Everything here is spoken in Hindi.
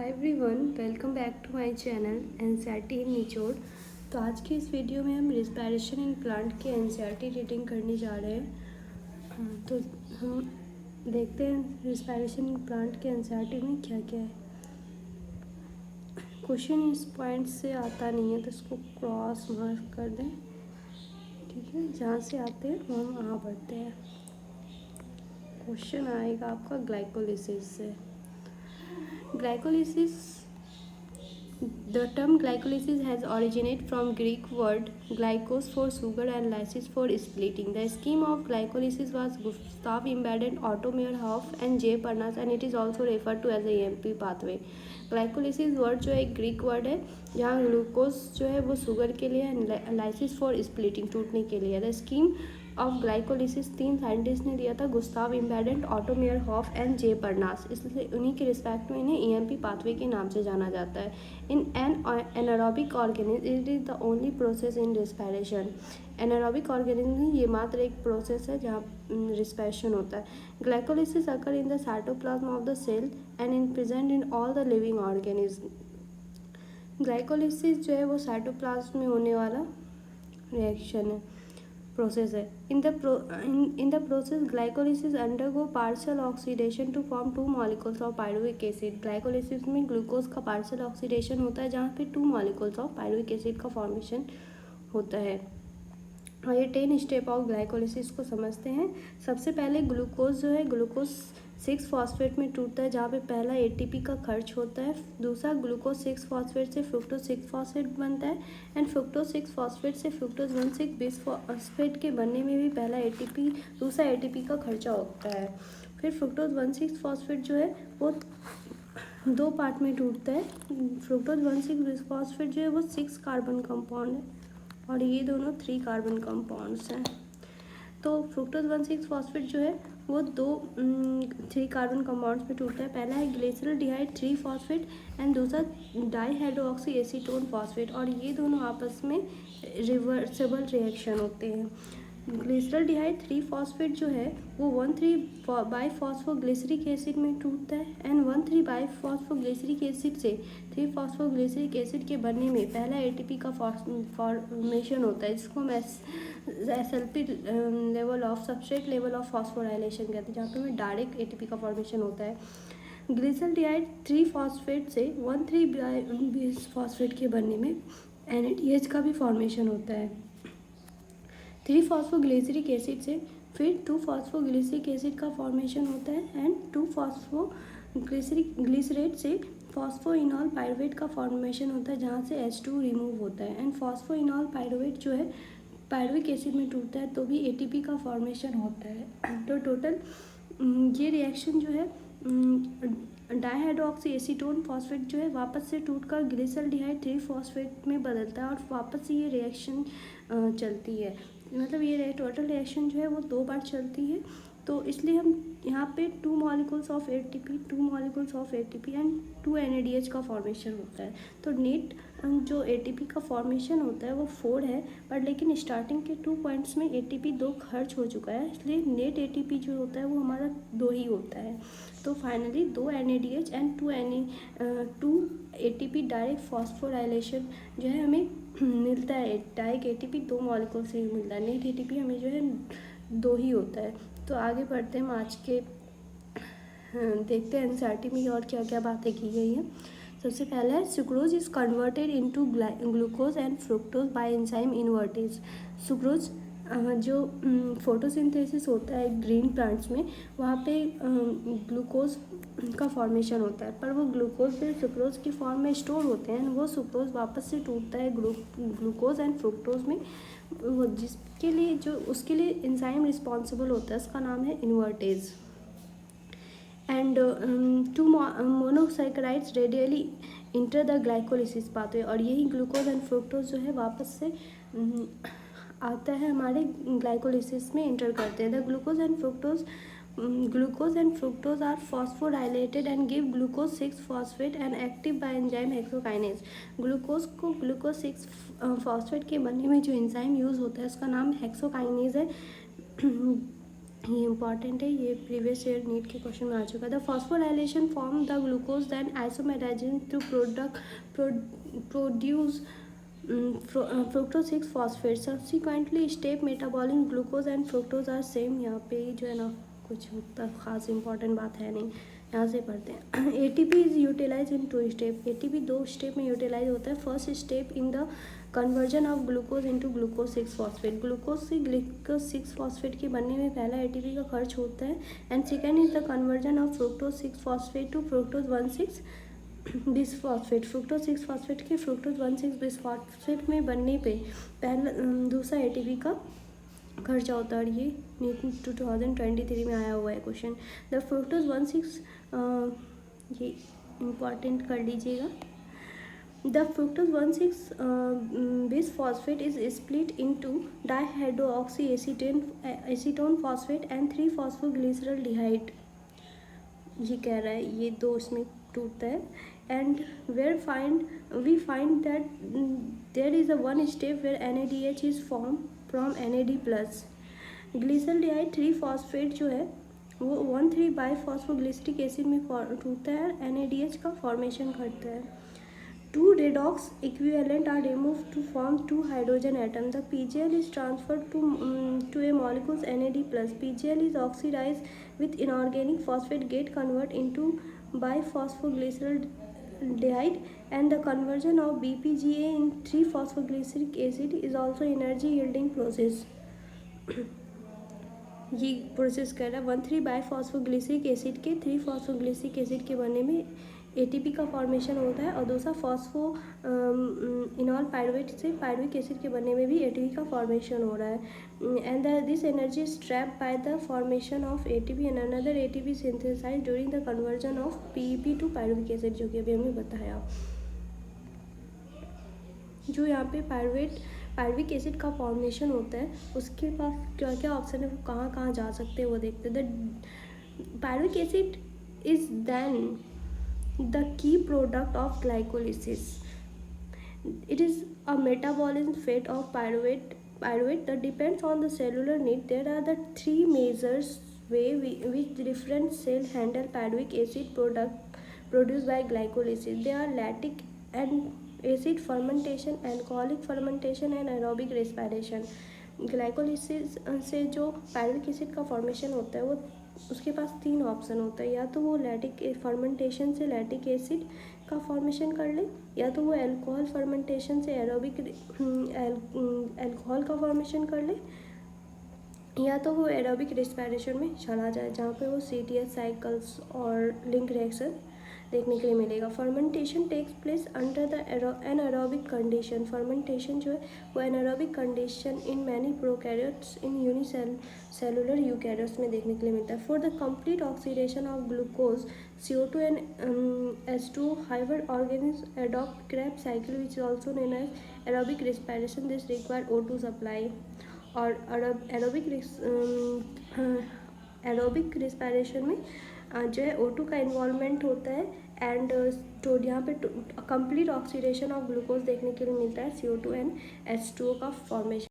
Hi everyone, welcome back to my channel NCERT in निचोड़। तो आज की इस वीडियो में हम रिस्पायरेशन इन प्लांट के एनसीईआरटी रीडिंग करने जा रहे हैं। तो हम देखते हैं रिस्पायरेशन इन प्लांट के एनसीईआरटी में क्या क्या है। क्वेश्चन इस पॉइंट से आता नहीं है तो इसको क्रॉस मार्क कर दें, ठीक है। जहाँ से आते हैं वो हम वहाँ पढ़ते हैं। क्वेश्चन आएगा आपका ग्लाइकोलिसिस से। Glycolysis. The term glycolysis has originated from Greek word glykos for sugar and lysis for splitting. The scheme of glycolysis was Gustav Embeded, Otto Meyerhof and J. Parnas, and it is also referred to as a EMP pathway. Glycolysis word जो है एक ग्रीक वर्ड है जहाँ ग्लूकोज जो है वो शुगर के लिए है, लाइसिस फॉर स्प्लिटिंग टूटने के लिए। The scheme of glycolysis 3 scientist ने दिया था, गुस्ताव इम्बेडेंट, ऑटो मेयरहॉफ एंड जे परनास। इसलिए उन्हीं के रिस्पेक्ट में इन्हें ईएमपी पाथवे के नाम से जाना जाता है। In an anaerobic organism it is the only process in respiration. Anaerobic organism में ये मात्र एक प्रोसेस है जहाँ रिस्पायरेशन होता है। Glycolysis occur in the cytoplasm of the cell and in present in all the living organism. Glycolysis जो है वो साइटोप्लाज्म में होने वाला रिएक्शन है, प्रोसेस है। In the process glycolysis undergo partial oxidation to form 2 molecules of pyruvic acid. Glycolysis में ग्लूकोज का पार्शियल ऑक्सीडेशन होता है जहाँ पे 2 मॉलिक्यूल्स ऑफ पायरुविक एसिड का फॉर्मेशन होता है। और ये 10 स्टेप ऑफ ग्लाइकोलिसिस को समझते हैं। सबसे पहले ग्लूकोज जो है ग्लूकोज 6 फॉस्फेट में टूटता है जहाँ पे पहला एटीपी का खर्च होता है। दूसरा ग्लूकोज 6 फॉस्फेट से फ्रुक्टोज 6 फॉस्फेट बनता है एंड फ्रुक्टोज 6 फॉस्फेट से फ्रुक्टोज 1,6 फॉस्फेट के बनने में भी पहला एटीपी दूसरा एटीपी का खर्चा होता है। फिर फ्रुक्टोज 1,6 फॉस्फेट जो है वो 2 पार्ट में टूटता है। फ्रुक्टोज 1,6 फॉस्फेट जो है वो 6 कार्बन कंपाउंड है और ये दोनों 3 कार्बन कंपाउंड्स हैं। तो फ्रुक्टोज 1,6 फॉस्फेट जो है वो 3 कार्बन कंपाउंड्स में टूटता है। पहला है ग्लिसरॉल्डिहाइड 3 फॉस्फेट एंड दूसरा डाईहाइड्रोक्सी एसीटोन फॉस्फेट, और ये दोनों आपस में रिवर्सिबल रिएक्शन होते हैं। ग्लिसरॉल्डिहाइड 3 फॉस्फेट जो है वो 1,3 बाई फॉस्फोग्लिसरिक एसिड में टूटता है एंड 1,3 बाई फॉस्फोग्लिसरिक एसिड से 3 फॉस्फोग्लिसरिक एसिड के बनने में पहला एटीपी का फॉर्मेशन होता है, जिसको हम SLP level of substrate level of phosphorylation कहते हैं, जहाँ पे हमें डायरेक्ट एटीपी का फॉर्मेशन होता है। ग्लिसरॉल्डिहाइड 3 फॉस्फेट से 1,3 बाई फॉस्फेट के बनने में NADH का भी फॉर्मेशन होता है। 3 फॉस्फोग्लिसरिक एसिड से फिर 2 फॉस्फोग्लिसरिक एसिड का फॉर्मेशन होता है एंड 2 ग्लिसरेट से फॉस्फोइनॉल पायरुवेट का फॉर्मेशन होता है, जहाँ से H2 रिमूव होता है एंड फॉस्फोइनॉल पायरुवेट जो है पायरुविक एसिड में टूटता है तो भी एटीपी का फॉर्मेशन होता है। तो टोटल ये रिएक्शन जो है डाईहाइड्रोक्सी एसीटोन फॉस्फेट जो है वापस से टूटकर ग्लिसरॉल्डिहाइड 3 फॉस्फेट में बदलता है और वापस से ये रिएक्शन चलती है। मतलब ये टोटल रिएक्शन जो है वो 2 बार चलती है। तो इसलिए हम यहाँ पे 2 molecules of ATP and 2 NADH का फॉर्मेशन होता है। तो नेट जो एटीपी का फॉर्मेशन होता है वो 4 है, पर लेकिन स्टार्टिंग के 2 पॉइंट्स में एटीपी 2 खर्च हो चुका है, इसलिए नेट एटीपी जो होता है वो हमारा 2 ही होता है। तो finally 2 NADH and 2 ATP direct phosphorylation जो है हमें मिलता है। डायरेक्ट एटीपी 2 मॉलिक्यूल से ही मिलता है, नेट एटीपी हमें जो है 2 ही होता है। तो आगे बढ़ते हैं आज के देखते हैं एनसीईआरटी में और क्या क्या बातें की गई हैं। सबसे पहला है sucrose is converted into glucose and fructose bye enzyme invertase. Sucrose जो फोटोसिंथेसिस होता है ग्रीन प्लांट्स में, वहाँ पे ग्लूकोज का फॉर्मेशन होता है, पर वो ग्लूकोज फिर सुक्रोज की फॉर्म में स्टोर होते हैं। वो सुक्रोज वापस से टूटता है ग्लूकोज एंड फ्रुक्टोज में, जिसके लिए जो उसके लिए एंजाइम रिस्पॉन्सिबल होता है, उसका नाम है invertase. And 2 monosaccharides radially enter the glycolysis pathway, और यही ग्लूकोज एंड फ्रुक्टोज जो है वापस से आता है हमारे ग्लाइकोलिसिस में इंटर करते हैं। The glucose and fructose are phosphorylated and give glucose 6 phosphate and active by enzyme hexokinase. Glucose को ग्लूकोज 6 फॉस्फेट के बनने में जो एंजाइम यूज़ होता है उसका नाम हेक्सोकाइनेज है। ये इंपॉर्टेंट है, ये प्रीवियस ईयर नीट के क्वेश्चन में आ चुका था. Phosphorylation form the glucose then isomerisation to produce fructose 6 phosphate. Subsequently step metabolism glucose and fructose are same. यहाँ पे जो है ना कुछ उतना खास इंपॉर्टेंट बात है नहीं, यहाँ से पढ़ते हैं. ATP is utilise in 2 step. ATP 2 step में यूटिलाइज होता है. First step in the conversion of glucose into glucose 6 phosphate. Glucose से ग्लूकोज 6 फॉस्फेट के बनने में पहला ATP का खर्च होता है. And second is the conversion of fructose 6 phosphate to fructose 1,6 bisphosphate. Fructose 6 phosphate के फ्रुक्टोज 1,6 बिसफॉस्फेट में बनने पे पहला दूसरा ATP का खर्चा होता है. और ये नीट 2023 में आया हुआ है क्वेश्चन. द फ्रुक्टोज 1,6 ये इम्पॉर्टेंट कर लीजिएगा. The fructose 1,6 bisphosphate is split into dihydroxy acetone phosphate and three phosphoglyceraldehyde. ये कह रहा है ये दो इसमें टूटता है. And we find that there is a one step where NADH is formed from NAD plus. Glyceraldehyde three phosphate जो है वो 1,3 बाईफॉस्फोग्लिसरिक एसिड में टूटता है. NADH का फॉर्मेशन करता है. 2 redox equivalent are removed to form 2 hydrogen atoms. The PGL is transferred to a molecule's NAD plus. PGL is oxidized with inorganic phosphate get convert into biphosphoglysceraldehyde, and the conversion of BPGA in 3-phosphoglyceric acid is also energy yielding process. ये प्रोसेस कर रहा है 1,3 बाईफॉस्फोग्लिसरिक एसिड के 3-फॉस्फोग्लिसरिक एसिड के बनने में ATP का फॉर्मेशन होता है. और दूसरा फॉस्फो इनॉल पायरुवेट से पायरुविक एसिड के बनने में भी ATP का फॉर्मेशन हो रहा है. And this energy is trapped by the formation of ATP and another ATP synthesise during the conversion of PEP to pyruvic acid, जो कि अभी हमने बताया. जो यहाँ पे पायरुविक एसिड का फॉर्मेशन होता है उसके पास क्या क्या ऑप्शन है, वो कहाँ कहाँ जा सकते हैं वो देखते हैं. The pyruvic acid is then the key product of glycolysis. It is a metabolism fate of pyruvate that depends on the cellular need. There are the 3 major ways which different cell handle pyruvic acid product produced by glycolysis. They are lactic acid fermentation, alcoholic fermentation and aerobic respiration. Glycolysis से जो पायरुविक एसिड का फॉर्मेशन होता है वो उसके पास 3 ऑप्शन होता है. या तो वो लैक्टिक फर्मेंटेशन से लैक्टिक एसिड का फॉर्मेशन कर ले, या तो वो अल्कोहल फर्मेंटेशन से एरोबिक अल्कोहल का फॉर्मेशन कर ले, या तो वो एरोबिक रेस्पिरेशन में चला जाए जहाँ पे वो CTS साइकिल्स और लिंक रिएक्शन देखने के लिए मिलेगा. Fermentation takes place under the anaerobic condition. Fermentation जो है वो anaerobic condition in many prokaryotes in unicellular eukaryotes में देखने के लिए मिलता है. For the complete oxidation of glucose CO2 and H2O, however, organisms adopt Krebs cycle, which is also known as aerobic respiration. This require O2 supply. और एरोबिक रेस्पिरेशन में जो है O2 का इन्वॉल्वमेंट होता है. एंड तो यहाँ पे कंप्लीट ऑक्सीडेशन ऑफ ग्लूकोज देखने के लिए मिलता है. CO2 and H2O का फॉर्मेशन